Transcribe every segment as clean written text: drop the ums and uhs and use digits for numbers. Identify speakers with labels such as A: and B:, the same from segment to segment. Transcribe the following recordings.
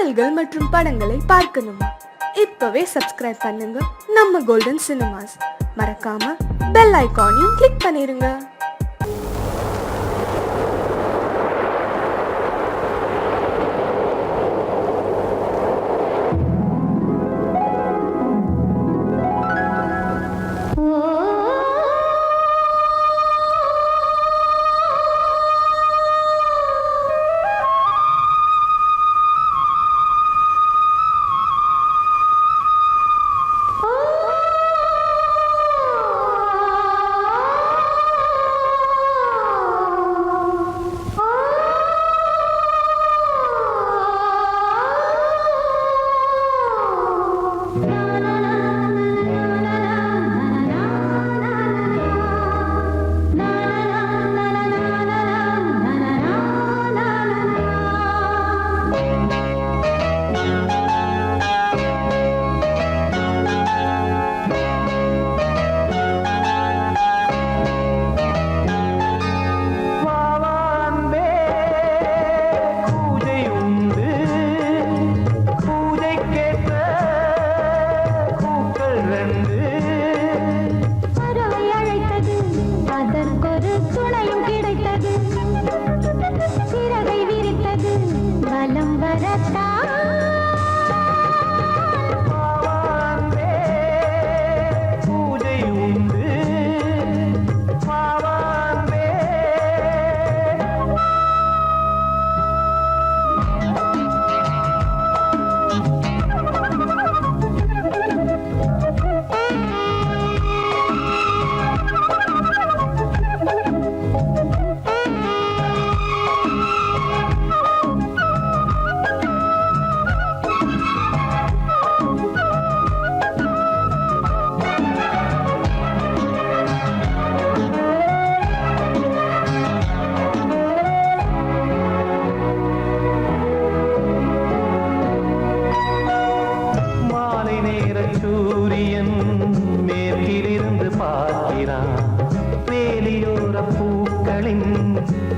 A: பாடல்கள் மற்றும் படங்களை பார்க்கணுமா? இப்பவே சப்ஸ்கிரைப் பண்ணுங்க நம்ம கோல்டன் சினிமாஸ். மறக்காம பெல் ஐகானையும் கிளிக் பண்ணிருங்க.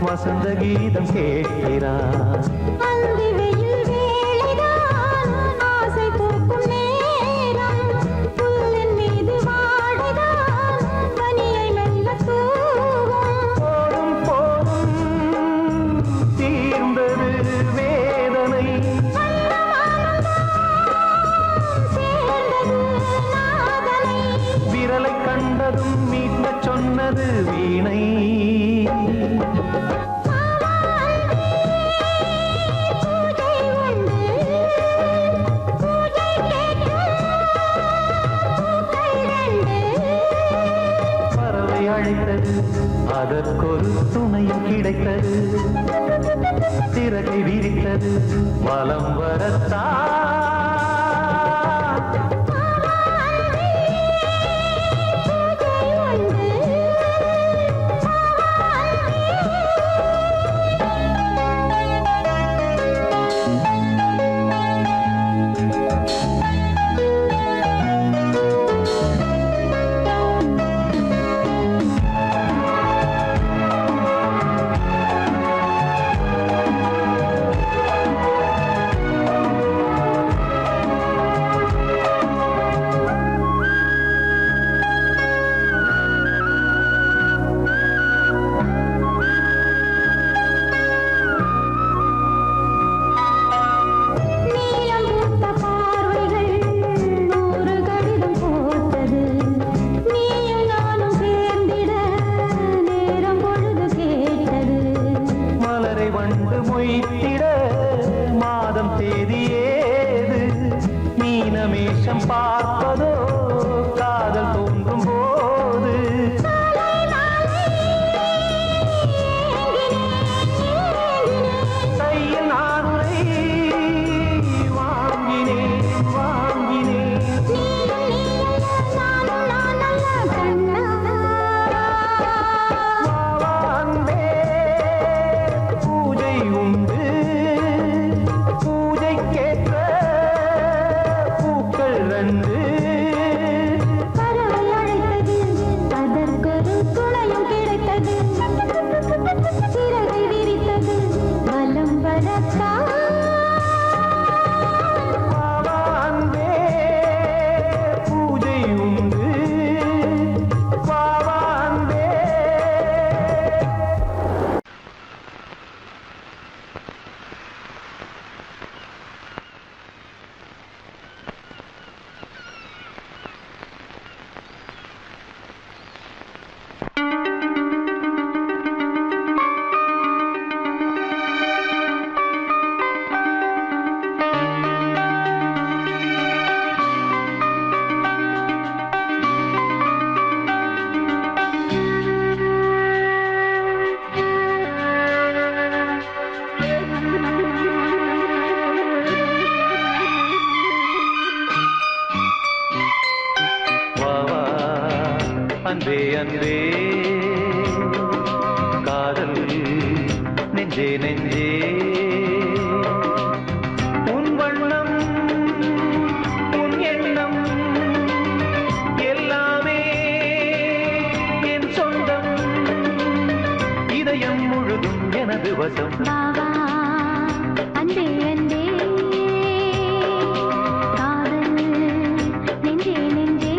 B: வசந்த கீதம் கேட்கிறான்.
C: ஆசை தூக்கும் நேரம் புல்லின் மீது வாடுதான் பனியை மெல்ல தூவும்.
B: போதும் போதும் தீர்ந்தது வேதனை,
C: சேர்ந்தது நாதனை,
B: விரலை கண்டதும் மீட்ட சொன்னது வீணை. அதற்கொரு துணையும் கிடைத்தது, சிறகை விரித்தது வலம் வரத்தான். மாதம் தேதி ஏது, மீனமேஷம் பார்ப்பதோ காதல் தோன்றும் போது. கையில் நானுரை வாங்கினேன் வாங்கினேன். பூஜை உண்டு, பூஜைக்கேற்ற பூக்கள் ரெண்டு.
C: பறவை அழைத்தது, அதற்கொரு துணையும் கிடைத்தது, சிறகை விரித்தது வலம் வரத்தான்.
B: அன்பே அன்பே காதல் நெஞ்சே நெஞ்சே உன் வண்ணம் உன் எண்ணம் எல்லாமே என் சொந்தம் இதயம் முழுதும் எனது வசம்
C: பாவா அன்பே அன்பே காதல் நெஞ்சே நெஞ்சே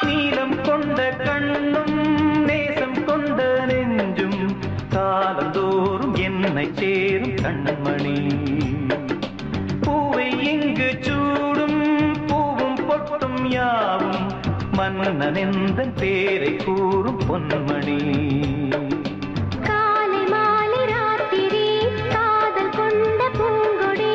B: நீலம் கொண்ட கண்ணும் நேசம் கொண்ட நெஞ்சும் காலந்தோறும் என்னை சேரும் கண்மணி பூவை இங்கு சூடும் பூவும் பொட்டும் யாவும் மன்னன் எந்தன் பேரை கூறும் பொன்மணி
C: காலை மாலை ராத்திரி காதல் கொண்ட பூங்கொடி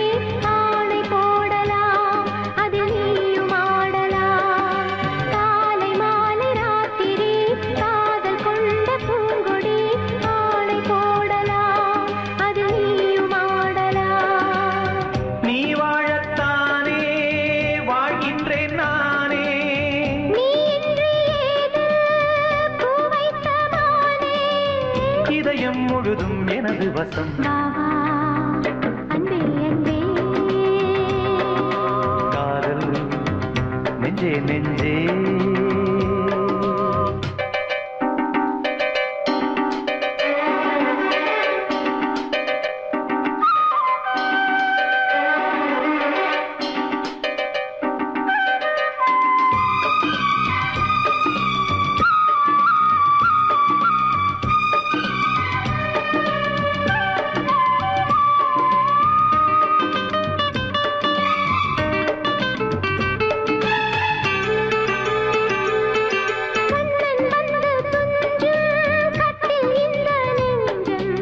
C: ஆணை போடலாம் அதில் நீயும் ஆடலாம் காலை மாலை ராத்திரி காதல் கொண்ட பூங்கொடி ஆணை போடலாம் அதில் நீயும் ஆடலாம்
B: நீ வாழத்தானே வாழ்கின்றேன் நானே
C: நீ இன்று ஏது பூ வைத்த மானே
B: இதயம் முழுதும் எனது வசம்
C: பாவா அன்பே அன்பே
B: காதல் நெஞ்சே நெஞ்சே
C: கண்ணன் வந்து துஞ்சும் கட்டில் இந்த நெஞ்சம்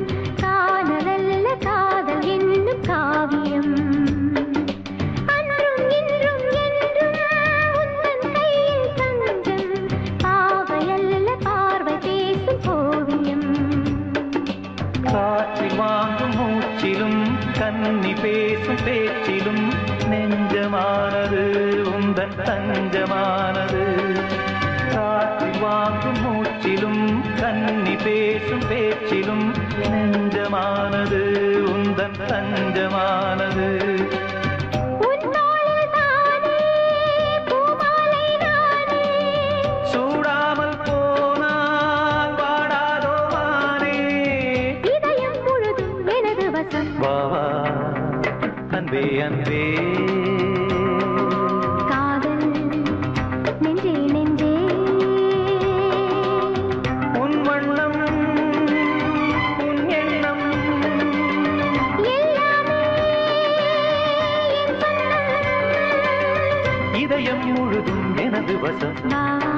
C: காணலல்ல காதல் என்னும் காவியம் அன்றும் இன்றும் என்றும் உந்தன் கையில் தஞ்சம் பாவையல்ல பார்வை பேசும் ஓவியம்
B: காற்றில் வாங்கும் மூச்சிலும் கன்னி பேசும் பேச்சிலும் நெஞ்சமானது உந்தன் தஞ்சமானது காற்றில் வாங்கும் மூச்சிலும் கன்னி பேசும் பேச்சிலும் நெஞ்சமானது உந்தன் தஞ்சமானது
C: உன் தோளில் தானே பூமாலை நானே
B: சூடாமல் போனால் வாடாதோ மானே
C: இதயம் முழுதும் எனது வசம்
B: வாவா அன்பே அன்பே
C: காதல் நெஞ்சே நெஞ்சே
B: உன் வண்ணம் உன் எண்ணம்
C: எல்லாமே என் சொந்தம்
B: இதயம் முழுதும் எனது வசம்
C: பாவா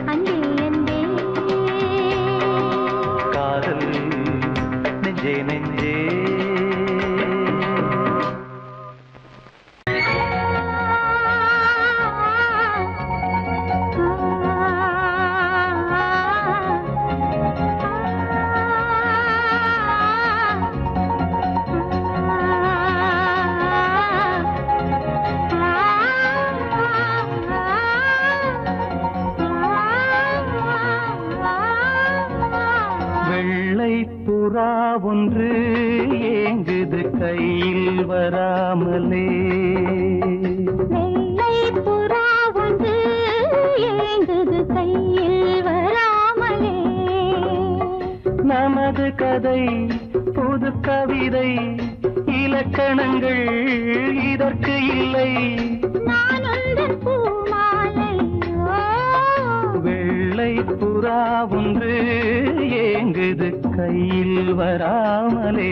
C: அன்பே அன்பே
B: காதல் நெஞ்சே நெஞ்சே வெள்ளை புறா ஒன்று ஏங்குது கையில் வராமலே
C: வெள்ளை புறா ஒன்று ஏங்குது கையில் வராமலே
B: நமது கதை புது கவிதை இலக்கணங்கள் இதற்கு இல்லை
C: நான் உந்தன் பூமாலை
B: வெள்ளை புறா ஒன்று ஏங்குது கையில் வராமலே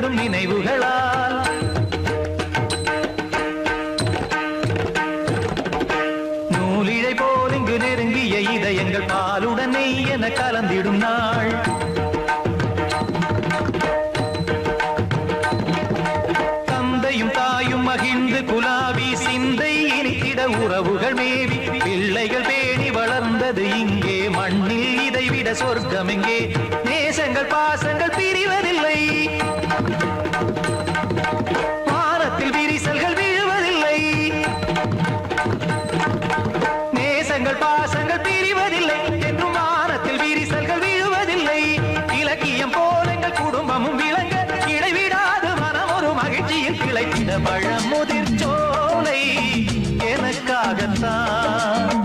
B: மலர்ந்திடும் நினைவுகளால் நூலிழை போல் இங்கு நெருங்கிய இதயங்கள் பாலுடன் நெய் என கலந்திடும் நாள் தந்தையும் தாயும் மகிழ்ந்து குலாவி சிந்தை இனித்திட உறவுகள் மேவி பிள்ளைகள் பேணி வளர்ந்தது இங்கே மண்ணில் இதைவிட சொர்க்கம் எங்கே நேசங்கள் பாசங்கள் பிரிவதில்லை வானத்தில் விரிசல்கள் விழுவதில்லை நேசங்கள் பாசங்கள் பிரிவதில்லை என்றும் வானத்தில் விரிசல்கள் விழுவதில்லை இலக்கியம் போல எங்கள் குடும்பமும் விளங்க இடைவிடாது மனம் ஒரு மகிழ்ச்சியில் கிளைத்திட பழமுதிர் சோலை எனக்காகத்தான்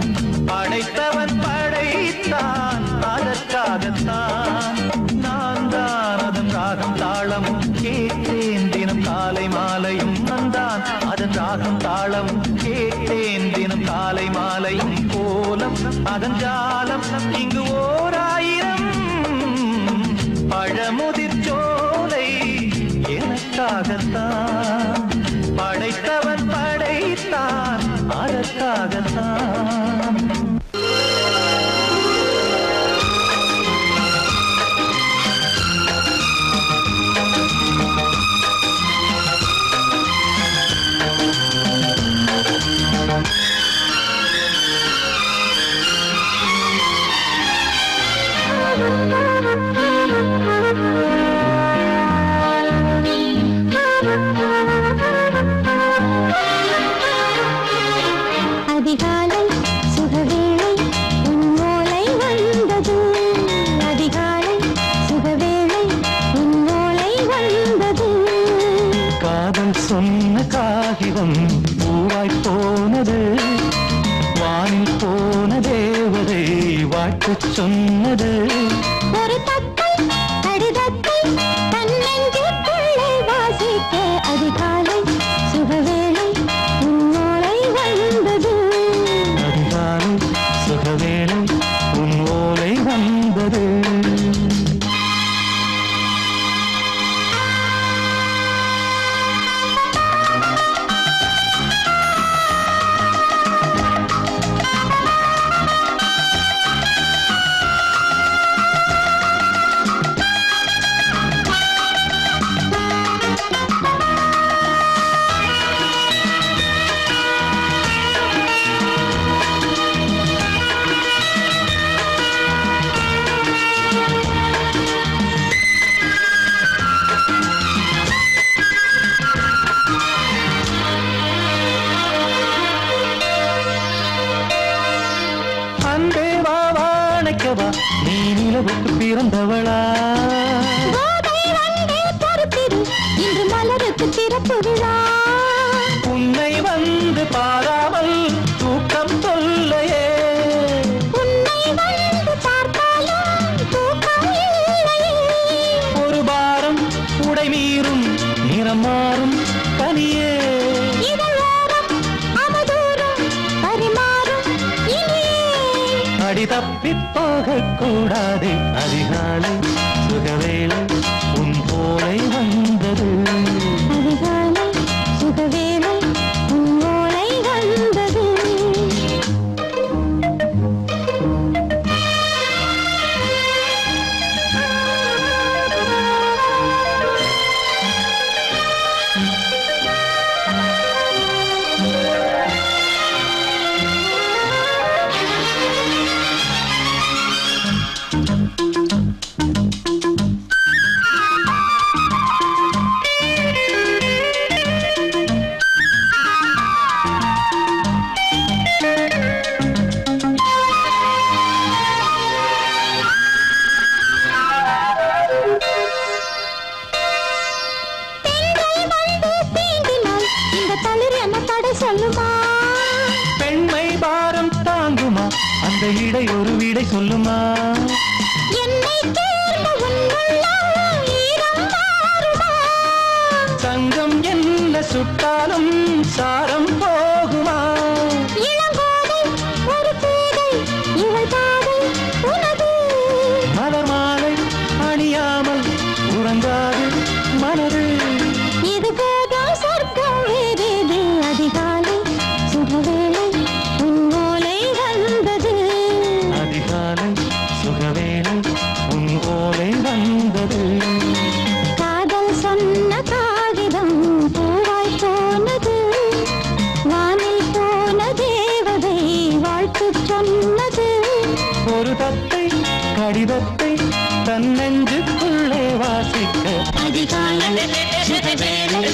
B: படைத்தவன் படைத்தான் அதற்காகத்தான் நான் தான் அதன் ராகம் தாளமும் கேட்டேன் தினம் காலை மாலையும் நந்தான் அதன் ராகம் தாளமும் கேட்டேன் தினம் காலை மாலையும் கோலம் அதன் ஜாலம் இங்கு ஓர் ஆயிரம் பழமுதிர் சோலை எனக்காகத்தான் படைத்தவன் படைத்தான் அதற்காகத்தான்
C: அதிகாலை சுகவேளை உன்னோலை வந்தது அதிகாலை சுகவேளை உன்னோலை வந்தது
B: காதல் சொன்ன காகிதம் பூவாய் போனது வானில் போன தேவதை வாழ்த்து சொன்னது
C: ஒரு தத்தை கடிதத்தை தன்னெஞ்சுக்குள்ளே வாசிக்க அதிகாலை சுகவேளை உன்னோலை வந்தது
B: அதிகாலை சுகவேளை உன் ஓலை வந்தது அன்பே வா வாழைக்கவா நீ நிலவுக்கு பிறந்தவளா
C: கோதை வந்தே பொறுத்திரு இன்று மலருக்கு திறப்பு விழா
B: உன்னை வந்து பாராமல் தூக்கம் சொல்லையே
C: உன்னை வந்து பார்த்தாலும் தூக்கம் இல்லையே
B: ஒரு பாரம் உடை மீறும் நிறம் மாறும் தனியே
C: இதழோரம் அவதூறம் பரிமாறும் இனியே
B: அடி தப்பிப் போகக் கூடாது அதிகாலை சுகவேளை உன் போலை வந்தது
C: அதிகாலை சுகவேளை உன்னோலை வந்தது சொல்லுமா
B: பெண்மை பாரம் தாங்குமா அந்த இடை ஒரு விடை சொல்லுமா
C: என்னை தேர்ந்த உன்னுள்ளம் ஈரம் மாறுமா
B: சங்கம் என்ன சுட்டாலும் சாரம் போகுமா
C: இளங்கோதை ஒரு பேதை இவள் பாதை உனது
B: மலர் மாலை அணியாமல் உறங்காது மனது
C: உள்ளது
B: ஒரு தத்தை கடிதத்தை தன் நெஞ்சுக்குள்ளே வாசிக்க
C: அதிகாலை சுகவேளை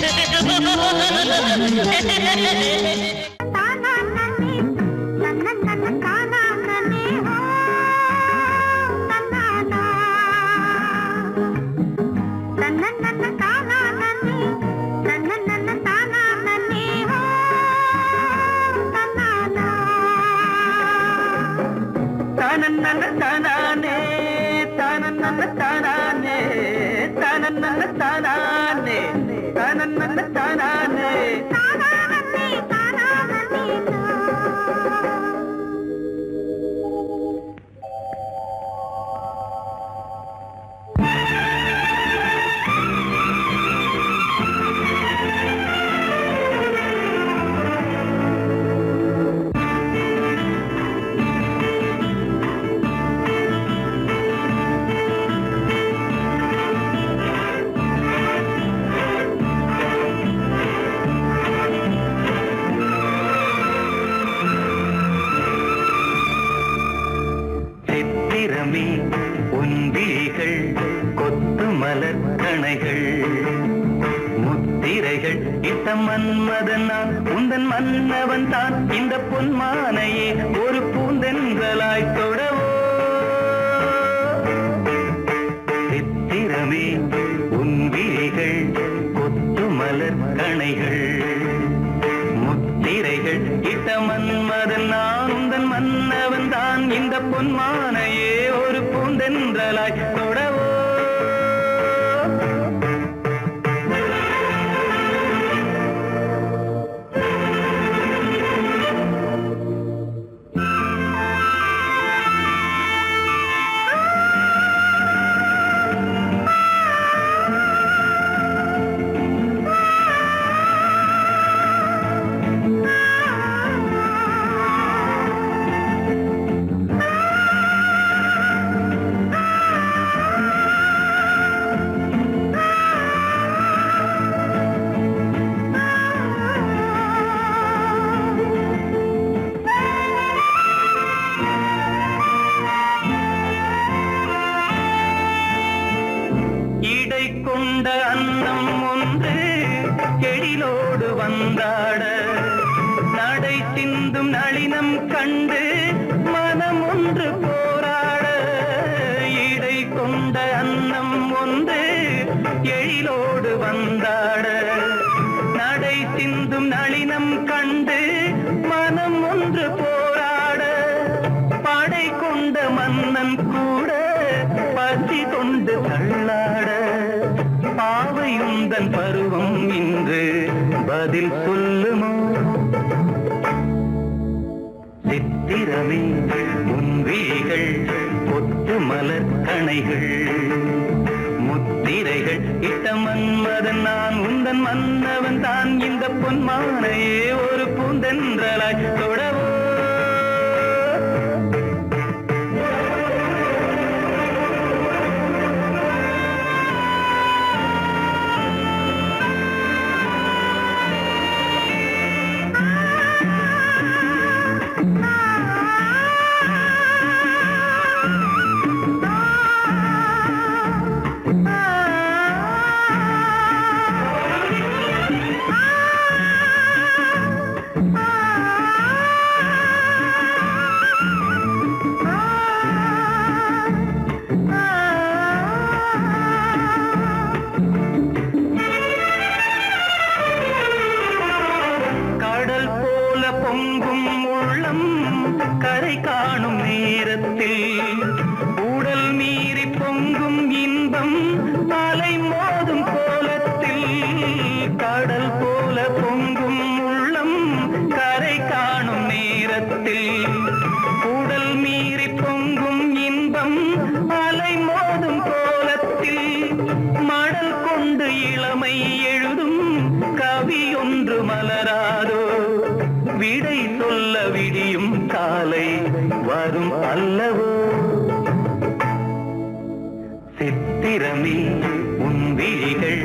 B: தானே தானே தானே தானே தானே தானே சித்திரமே உந்திகள் கொத்து மலர் கணைகள் முத்திரைகள் இட்ட மன்மதன் நான் உந்தன் மன்னவன் தான் இந்த பொன்மானையே ஒரு பூந்தென்றலாய் தொடவோ சித்திரமே உந்திகள் கொத்து மலர் கணைகள் முத்திரைகள் இட்ட மன்மதன் நான் உந்தன் மன்னவன் தான் இந்த பொன்மானையே ஒரு பூந்தென்றலாய் தொடவோ இடை கொண்ட அன்னம் ஒன்று எழிலோடு வந்தாட நடை சிந்தும் நளினம் கண்டு மனம் ஒன்று போராட இடை கொண்ட அன்னம் ஒன்று எழிலோடு வந்தாட நடை சிந்தும் நளினம் கண்டு மனம் ஒன்று போராட படை கொண்ட மன்னன் கூட பசி கொண்டு தள்ளாட பாவையுந்தன் பருவம் இன்று பதில் சொல்லுமோ சித்திரமே உன்விழிகள் கொத்து மலர் கணைகள் முத்திரைகள் இட்ட மன்மதன் நான் உந்தன் மன்னவன் தான் இந்த பொன்மானையே ஒரு பூந்தென்றலாய் தொடவோ பொங்கும் உள்ளம் கரை காணும் நேரத்தில் உடல் மீறி பொங்கும் இன்பம் அலை மோதும் கோலத்தில் கடல் போல பொங்கும் உள்ளம் கரை காணும் நேரத்தில் உடல் மீறி பொங்கும் இன்பம் அலை மோதும் கோலத்தில் மடல் கொண்டு இளமை எழுதும் கவி ஒன்று மலராதோ விடை சொல்ல விடியும் காலை வரும் அல்லவோ சித்திரமே உன் விழிகள்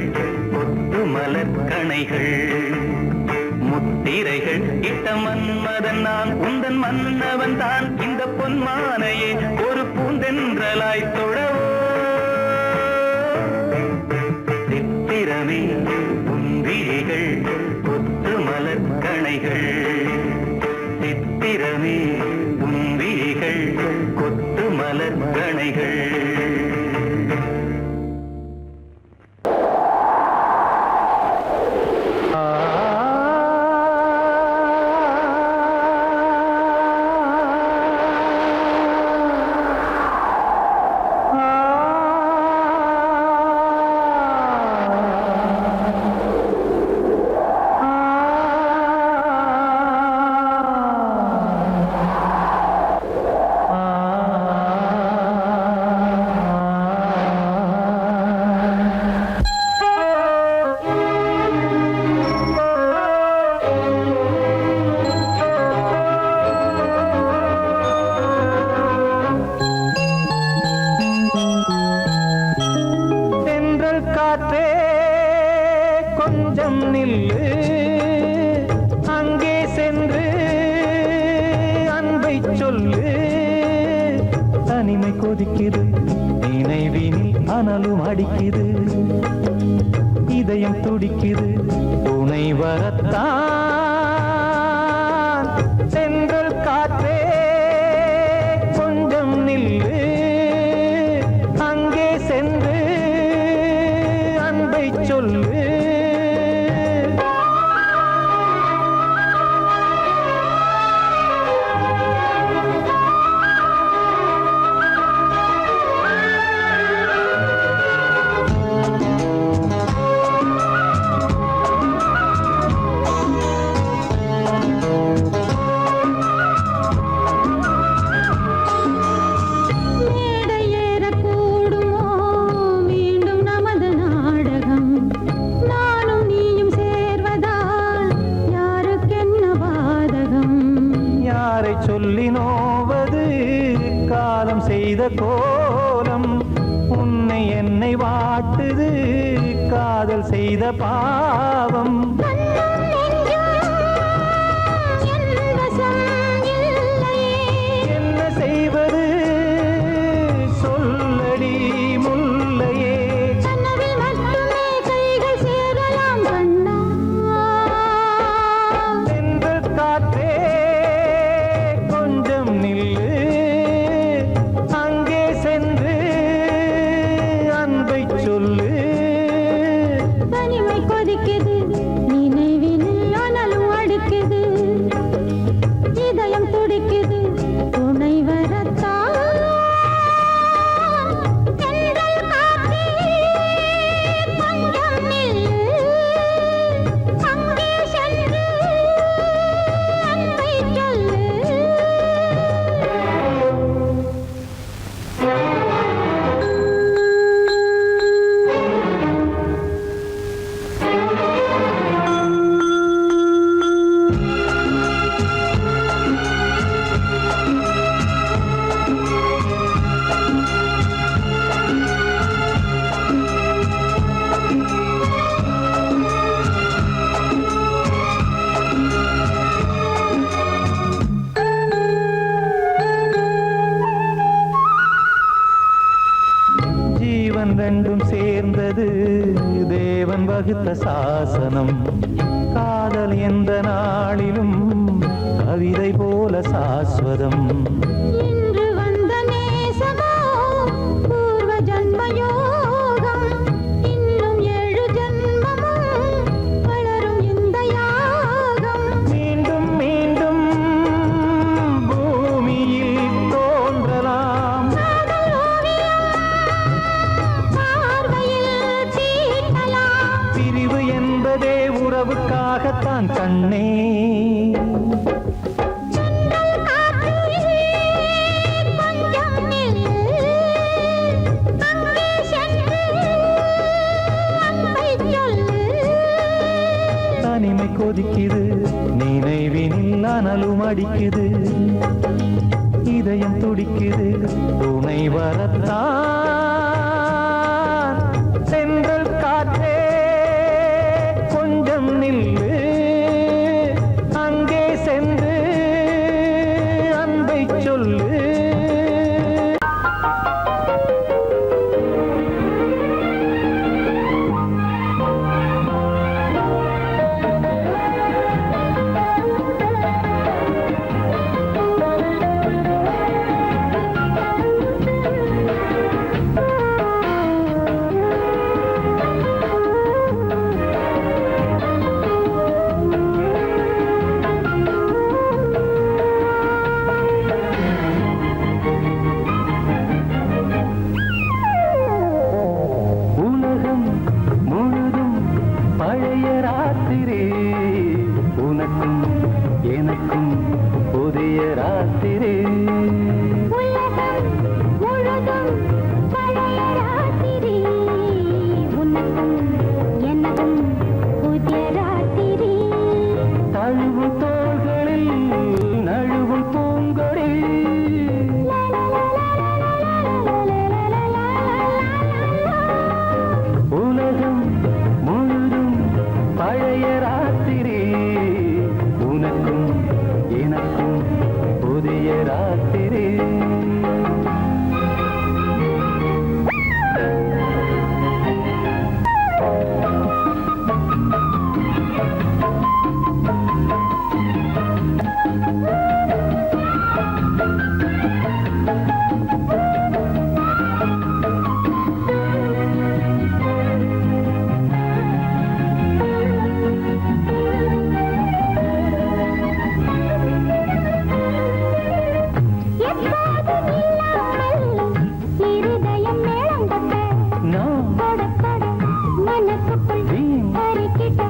B: கொத்து மலர் கணைகள் முத்து முத்திரைகள் இட்ட மன்மதன் நான் உந்தன் மன்னவன் தான் இந்த பொன்மானையே ஒரு பூந்தென்றலாய் தொழவோ சித்திரமே உந்திரிகள் கொத்து மலர் கணைகள் சித்திரமே உந்திரிகள் கொத்து மலர் கணைகள் கொஞ்சம் நில்லு அங்கே சென்று அன்பை சொல்லு தனிமை கொதிக்குது நினைவினில் அனலும் அடிக்குது இதயம் துடிக்குது துணை வரத்தான் சென்றல் காற்றே கொஞ்சம் நில்லு அங்கே சென்று அன்பை சொல்லு சொல்லினோவது காலம் செய்த கோலம் உன்னை என்னை வாட்டுது காதல் செய்த பாவம் என்ன செய்வது சொல்லடி முல்லையே சென்று காற்றே கொஞ்சம் நில்லு அங்கே சென்று அன்பை சொல்லு
D: தனிமை கொதிக்குது நினைவினில் அனலும் அடிக்குது இதயம் துடிக்குது துணை வரத்தான் தென்றல் காற்றே கொஞ்சம் நில்லு அங்கே சென்று அன்பை சொல்லு
B: ஜீவன் ரெண்டும் சேர்ந்தது தேவன் வகுத்த சாசனம் காதல் எந்த நாளிலும் கவிதை போல சாஸ்வதம்
D: இன்று வந்த நேசமோ பூர்வ ஜன்ம யோகம் இன்னும் 7 ஜன்மமும் வளரும் இந்த யாகம்
B: மீண்டும் மீண்டும் பூமியில் தோன்றலாம்
D: காதல் ஓவியம் பார்வையில் தீட்டலாம்
B: பிரிவு என்பதே உறவுக்காகத்தான் கண்ணே
D: தென்றல் காற்றே கொஞ்சம் நில்லு அங்கே சென்று அன்பை சொல்லு
B: தனிமை கொதிக்குது நினைவினில் அனலும் அடிக்குது இதயம் துடிக்குது துணை வரத்தான் சென்றல் காற்றே கொஞ்சம் நில்லு
D: இருதயம் மேளம் கொட்ட
B: நான்
D: கொட கொட மனசுக்குள்
B: வீண்
D: அரிக்கிட்ட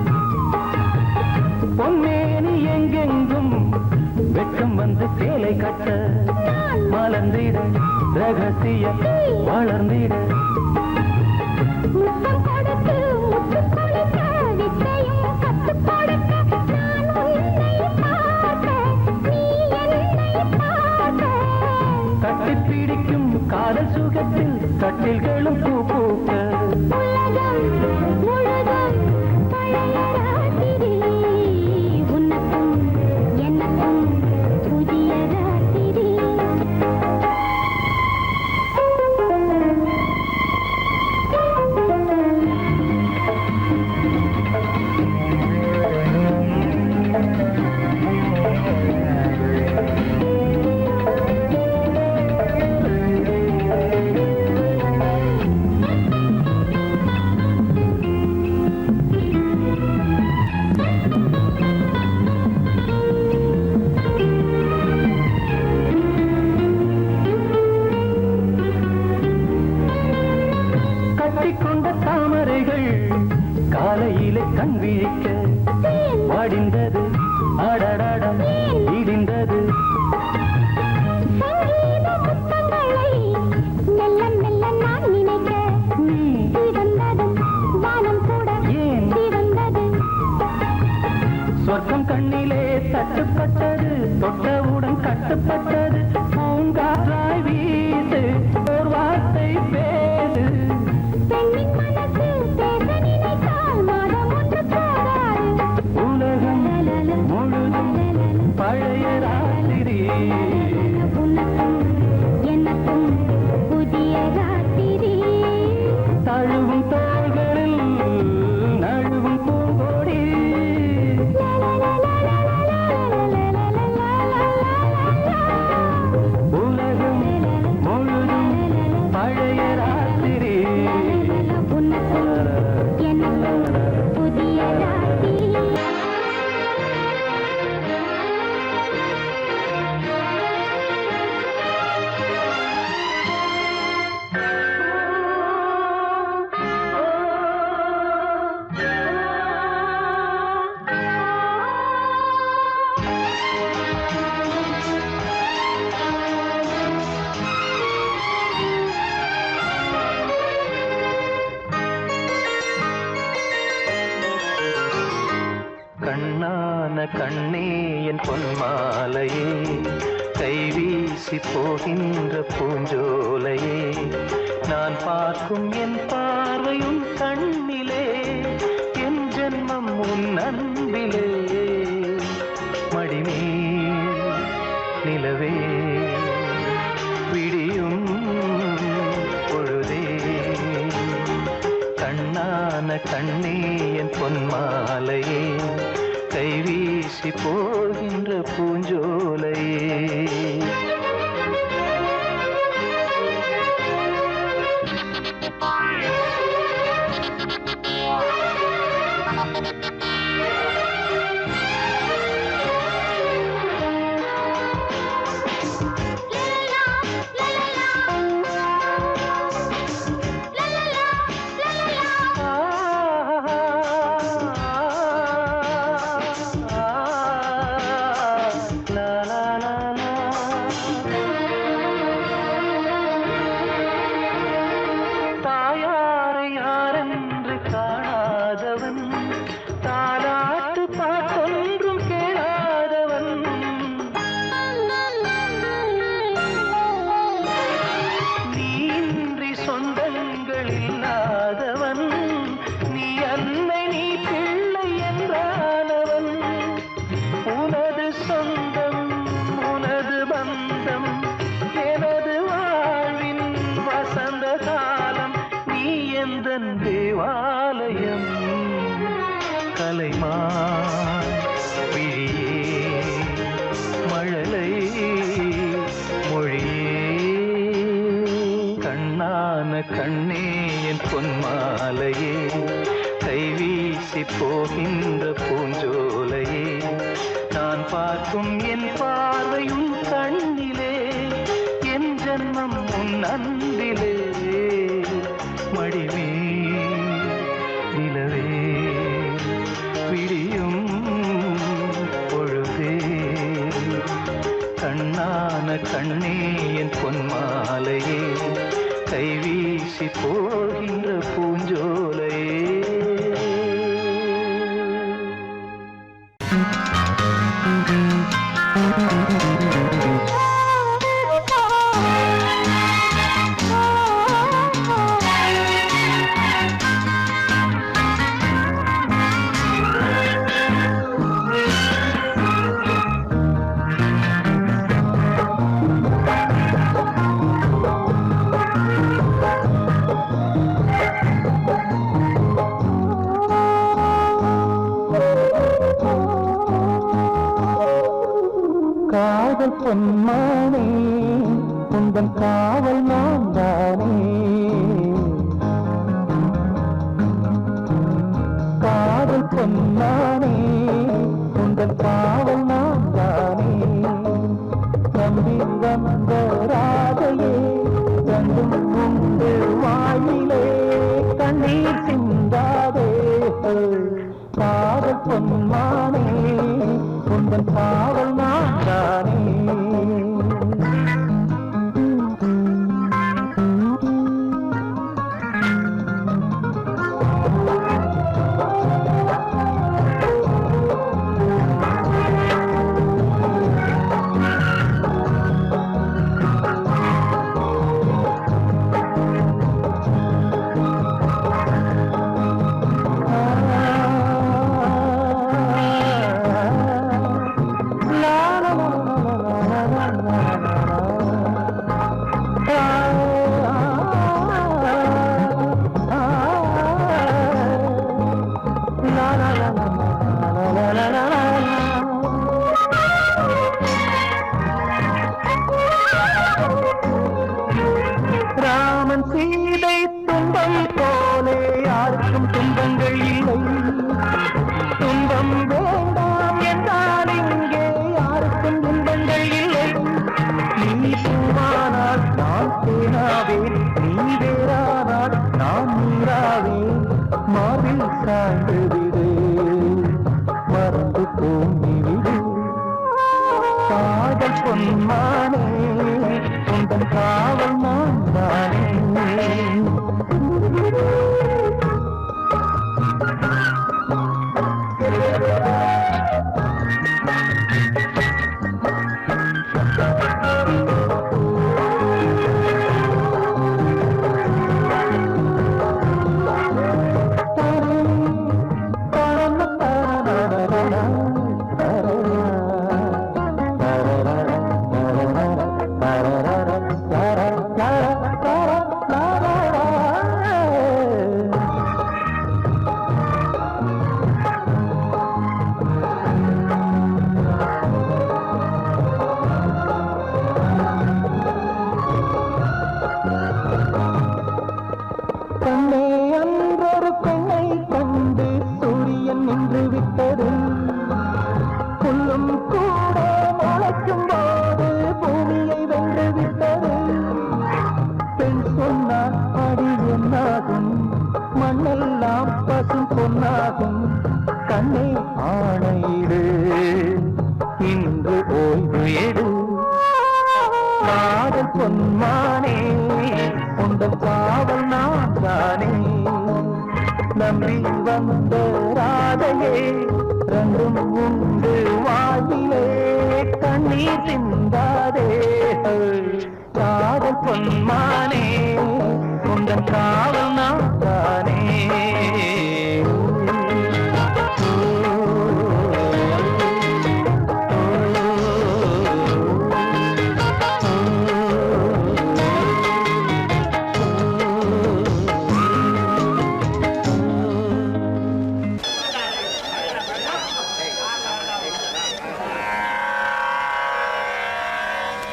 B: பொன்னேனி எங்கெங்கும் வெட்கம் வந்து சேலை கட்ட மலர்ந்திட ரகசிய வளர்ந்திட
D: முத்தம் கொடுத்து முத்து கொடுக்க வித்தையும் கத்து கொடுக்க நான் உன்னை பார்க்க நீ என்னை பார்க்க
B: தட்டி பிடிக்கும் காதல் சுகத்தில் கட்டில்களும் பூ பூக்க
D: உலகம் முழுதும் பழைய ராத்திரி உனக்கும் எனக்கும் புதிய ராத்திரி
B: கட்டிக்கொண்ட தாமரைகள் காலையிலே கண் விழிக்க வாடிந்தது அடடடம் இடிந்தது
D: சங்கீத முத்தங்களை மெல்ல மெல்ல நான் நினைக்க
B: நீ
D: சிவந்ததும் வானம் கூட
B: ஏன்
D: சிவந்தது
B: சொர்க்கம் கண்ணிலே தட்டுப்பட்டது தொட்டவுடன் கட்டுப்பட்டது பூங்காற்றாய் வீசு ஒரு வார்த்தை பேசு
D: பெண்ணின் மனசு பேச நினைத்தால் மாதம் ஒன்று போகாது
B: உலகம் முழுதும் பழைய ராத்திரி
D: உனக்கும் எனக்கும் புதிய ராத்திரி
B: தழுவும் தோள்களில் நழுவும் பூங்கோடி உலகம் முழுதும் பழைய ராத்திரி
D: உனக்கும் எனக்கும் புதிய ராத்திரி
B: கண்ணான கண்ணே என் பொன்மாலையே கைவீசி போகின்ற பூஞ்சோலையே நான் பார்க்கும் என் பார்வையும் கண்ணிலே என் ஜென்மம் உன் அன்பிலே மடிமேல் நிலவே விடியும் பொழுதே கண்ணான கண்ணே என் பொன்மாலையே கைவீசி போகின்ற பூஞ்சோலையே தாயாரை யாரென்று காணாதவன் தாலாட்டு பாட்டொன்றும் கேளாதவன் நீன்றி சொந்தங்கள் இல்லாதவன் நீ அன்னை நீ பிள்ளை என்றானவன் உனது சொந்தம் உனது பந்தம் எனது வாழ்வின் வசந்த காலம் நீ எந்தன் தேவாலயம் கலைமான் விழியே மழலை மொழியே கண்ணான கண்ணே என் பொன்மாலையே கைவீசி போகின்ற பூஞ்சோலையே நான் பார்க்கும் என் பார்வையும் கண்ணிலே என் ஜன்மம் உன் அன்பிலே மடிவே நிலவே விடியும் பொழுதே கண்ணான கண்ணே என் பொன்மாலையே கைவீசி போகின்ற பூஞ்சோலையே பொன்மானே உந்தன் காவல் நான் தானே காதல் பொன்மானே உந்தன் காவல் நான் தானே நம்பி வந்த ராதையே கண்டும் உண்டு வாயிலே கண்ணீர் சிந்தாதே காதல் பொன்மானே உந்தன் காவல் நான் தானே ராமன் சீதை துன்பம் போலே யாருக்கும் துன்பங்கள் இல்லை துன்பம் வேண்டாம் என்றால் இங்கே யாருக்கும் துன்பங்கள் இல்லை நீ பூவானால் நான் தேனாவே நீ வேறானால் நான் நீராவே மாறில் சாய்ந்து விடு மறந்து தோங்கி விடு காதல் பொன்மானே உந்தன் காவல் நான் தானே மண்ணெல்லாம் பசும் பொன்னாகும் கண்ணே ஆணையிடு இன்று ஓய்வு எடு காதல் பொன்மானே உந்தன் காவல் நான் தானே நம்பி வந்த ராதையே ரெண்டும் உண்டு வாயிலே கண்ணீர் சிந்தாதே காதல் பொன்மானே உந்தன் காவல் நான் தானே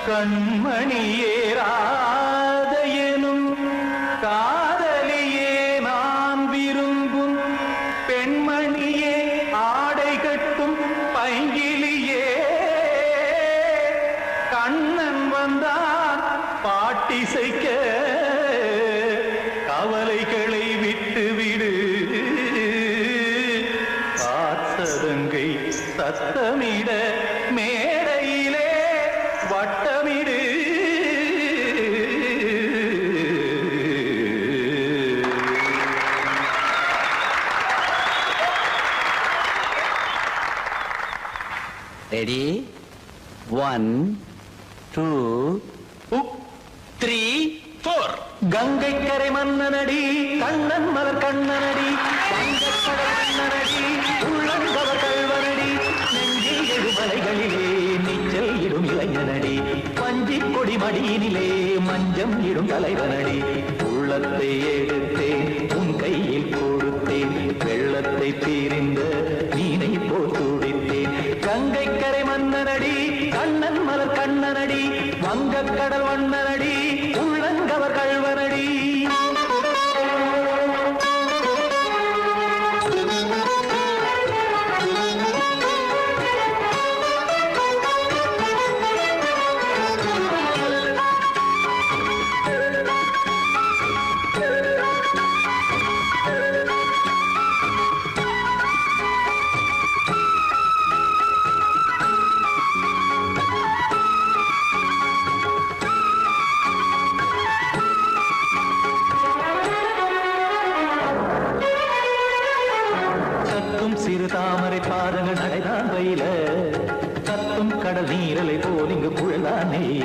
B: கண்மணியே ராதையனும் காதல்
E: பாட்டிசைக்க கவலைகளை விட்டு விடு ஆசதங்கை சத்தமிட மேடையிலே வட்டமிடு
B: ரெடி 1 2 3 4
E: கங்கை கரை மன்னனடி கண்ணன் மலர் கண்ணனடி வங்கக்கடல் மன்னனடி உள்ளங்கவர் கல்வனடி நெஞ்சில் எழுமலைகளிலே நீச்சல் இடும் இளைஞனடி பஞ்சி கொடி மடியினிலே மஞ்சம் இடும் தலைவனடி உள்ளத்தை எடுத்தேன் உன் கையில் கொடுத்தேன் வெள்ளத்தை தீரிந்த மீனை போல் துடித்தேன் கங்கை கரை மன்னனடி கண்ணன் மலர் கண்ணனடி வங்கக்கடல் வண்ணனடி உள்ளங்கவர் கல்வனடி சிறு தாமரை பாதங்கள் நடைதான் வயில கத்தும் கடல் நீரலை போல் இங்கு குழலான் நெய்ய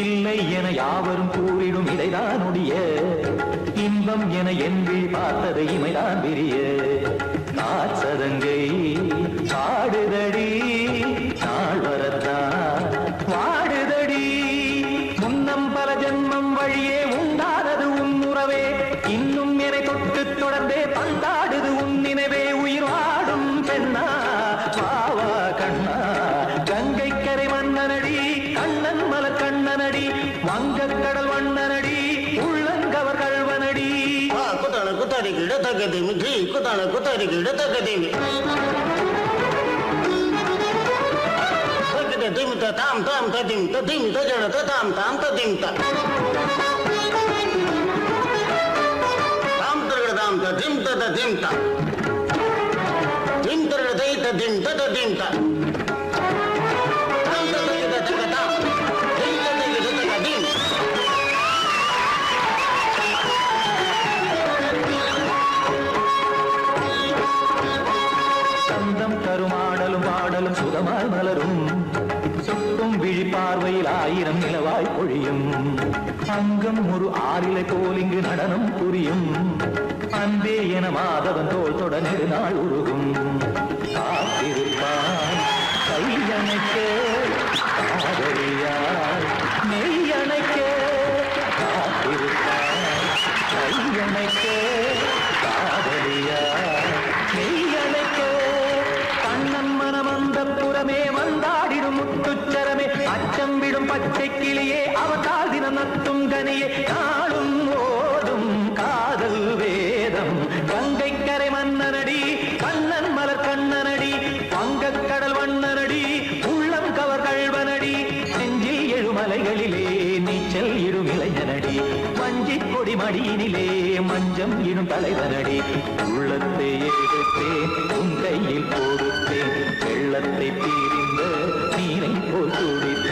E: இல்லை என யாவரும் கூறிடும் இடைதான் உடைய இன்பம் என என்று பார்த்தது இமைதான் விரிய காசதங்கை பாடுதடி நாள் வரத்தான் வாடுதடி முன்னம் பல ஜென்மம் வழியே உண்டானது உன் உறவே இன்னும் என்னை தொட்டு தொடர்ந்தே பந்தாடுது உன் நினைவே உயிர் வாடும் பெண்ணா பாவா கண்ணா கங்கை கரை மன்னனடி கண்ணன் மலர் கண்ணனடி வங்கக்கடல் வண்ணனடி உள்ளங்கவர் கல்வனடி
C: குத்தான குத்தாடி கிட தக்கதேமி ஜி குத்தான குத்தாடி கிட தக்கதேமி திமித்த தாம் தாம் ததிமித்த திமித்த ஜடத தாம் தாம் ததிமித்த தாம் தரகதாம் ததிமித்த ததிமித்த திம் தரகதை ததிமித்த ததிமித்த தாம் தரகத தகதாம் திம் தரகத தகதிம்
E: சந்தம் கருமாடலும் பாடலும் சுதமாய் மலரும் சுட்டும் விழி பார்வையில் ஆயிரம் நிலவாய் பொழியும் அங்கம் ஒரு ஆறிலை போல் இங்கு நடனம் புரியும் அன்பே என மாதவன் தோல் தொட நெடுநாள் உருகும் காத்திருப்பான் கையணைக்க காதலியார் நெய்யணைக்க காத்திருப்பான் கையணைக்க காதலியார் நெய்யணைக்க கண்ணன் மனமந்த புறமே வந்தாடிடும் முத்துச்சரமே அச்சம் விடும் பச்சை கிளியே அவதால் தினம் நத்தும் கனியே நாளும் ஓதும் காதல் வேதம் கங்கை கரை மன்னனடி கண்ணன் மலர் கண்ணனடி வங்கக்கடல் வண்ணனடி உள்ளம் கவர் கல்வனடி நெஞ்சில் எழுமலைகளிலே நீச்சல் இடும் இளைஞனடி வஞ்சி கொடி மடியினிலே மஞ்சம் இடும் தலைவனடி உள்ளத்தை எடுத்தேன் உன் கையில் கொடுத்தேன் வெள்ளத்தை தீரிந்த நீரை போல் துடித்தேன்